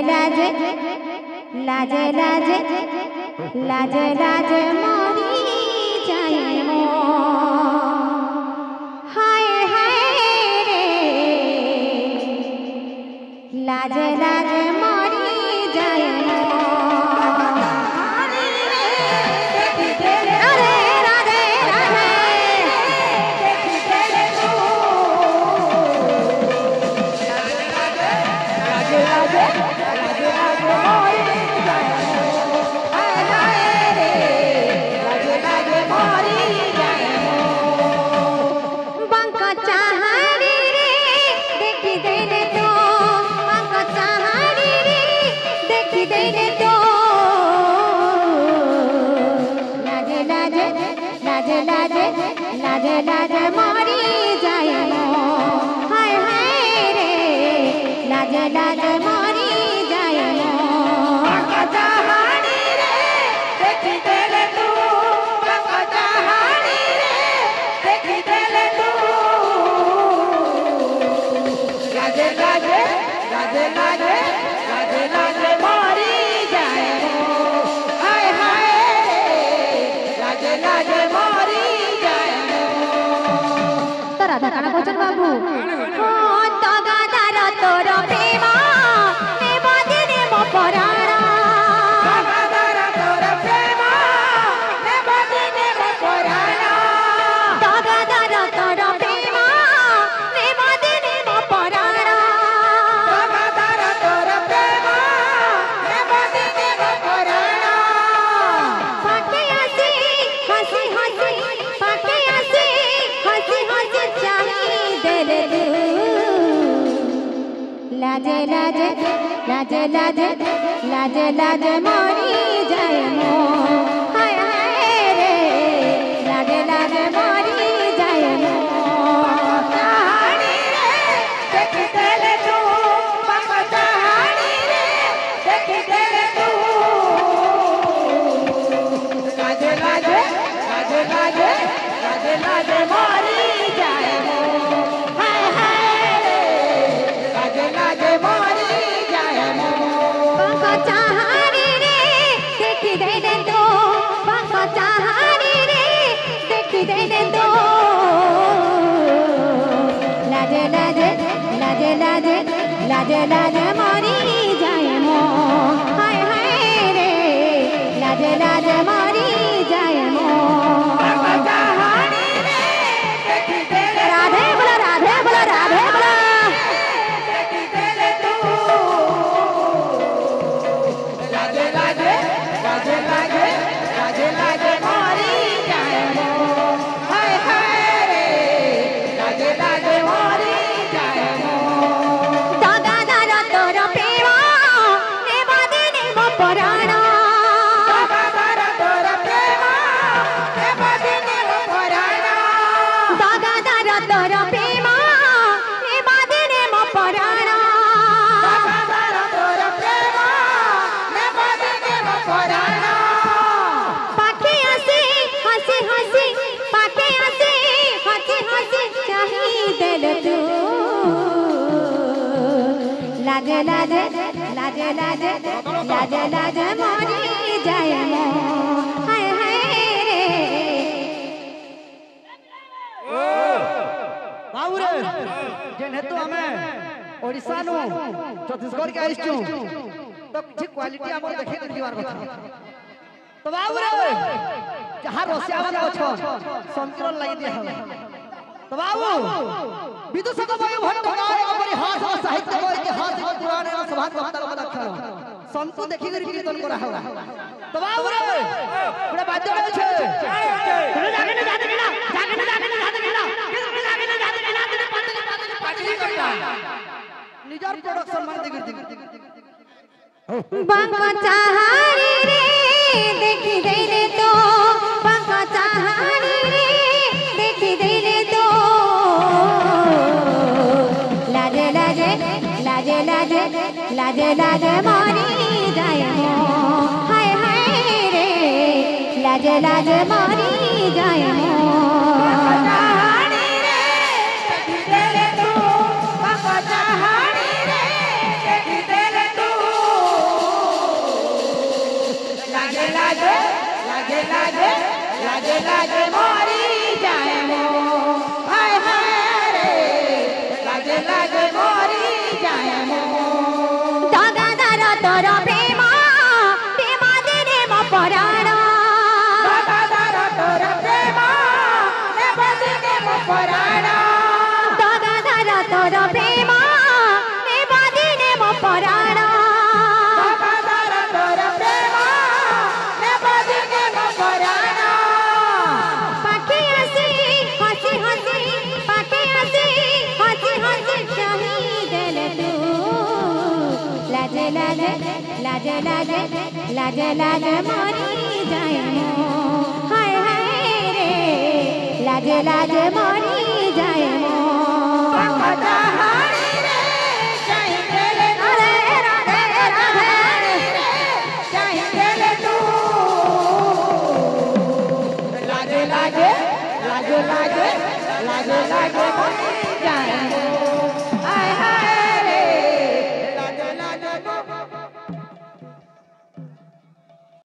लाजे लाजे लाजे लाजे लाजे मरी जाए मो हाय हाय रे लाजे लाजे मरी जाए मो लाजे लाजे मरी जाए हाय हाय रे लाजे लाजे मरी जाए देखी देले तू देखी देले तू लाजे लाजे लाजे लाजे लाजे लाजे मरी जाए हाय हाय रे लाजे लाजे राधा काना कोचन बाबू ओ तो गादार तोर प्रेम ने बदिने मो पराणा गादार तोर प्रेम ने बदिने मो पराणा तो गादार तोर प्रेम ने बदिने मो पराणा गादार तोर प्रेम ने बदिने मो पराणा पाके आसी हसी हसी पाके आसी हसी हसी लाजे लाजे लाजे लाजे लाजे लाजे मरी जाए मो हाय हाय रे लाजे लाजे मरी जाए मो कहानी रे देखी देले तू बाबा कहानी रे देखी देले तू लाजे लाजे लाजे लाजे लाजे लाजे मरी जाए मो हाय हाय रे लाजे लाजे मरी जाए मो बाबा चाहानी रे देखी देले तो बाबा चाहानी रे देखी देले तो लाजे लाजे लाजे लाजे लाजे लाजे मरी जाए मो हाय हाय रे लाजे लाजे मरी जाए मो बाबा चाहानी रे देखी देले राधे बोला राधे बोला राधे बोला देखी देले तू लाजे लाजे लाजे लाजे लाजे लाजे मरी जाए मो हाय हाय रे लाजे लाजे मरी जाए मो दादादार तोर प्रेम ने बदिने मो पराणा दादादार तोर प्रेम ने बदिने मो पराणा दादादार तोर प्रेम ने बदिने मो पराणा दादादार तोर प्रेम ने बदिने मो पराणा पाखे आसे हसी हसी पाखे आसे हसी हसी चाही देले तू लाजे लाजे लाजे लाजे लाजे लाजे मरी जाए मो हाय हाय रे बाबू रे जेन हेतु हमें ओडिशा नु छत्तीसगढ़ के आइछु तो ठीक क्वालिटी हमर देखे कर दिवार କଥା तो बाबू रे जहां रसिया वाला अछन संतुलन लागि दिया हम तो बाबू विदुषक बय भट्ट गाय अपनी हाथ साहित्य को इतिहास को पुराण और सभा वक्ता को लक्षण संतु देखि कर कीर्तन करा हवा तो बाबू रे पुरा बाद्य छै तने जाके न जाते गेला जाके न जाते गेला तने जाके न जाते गेला तने पाटली करता निजार प्रोडक्शन मान दिगिर बाका चाहानी रे देखी देले तो बाका चाहानी रे देखी देले तो लाजे लाजे लाजे लाजे लाजे लाजे मरी जाए मो हाय हाय रे लाजे लाजे मरी जाए मो तोर प्रेम ने बादिने मो पराण सकादर तोर प्रेम ने बादिने मो पराण पाखे आसी हसी हसी पाखे आसी हसी हसी चाही देले तू लाजे लाजे लाजे लाजे लाजे लाजे मरी जाए मो हाय हाय रे लाजे लाजे मरी जाए मो पकड़ा हारी रे चाहिए ले राधे राधे राधे चाहिए ले तू लाजे लाजे लाजे लाजे लाजे लाजे मरी जाए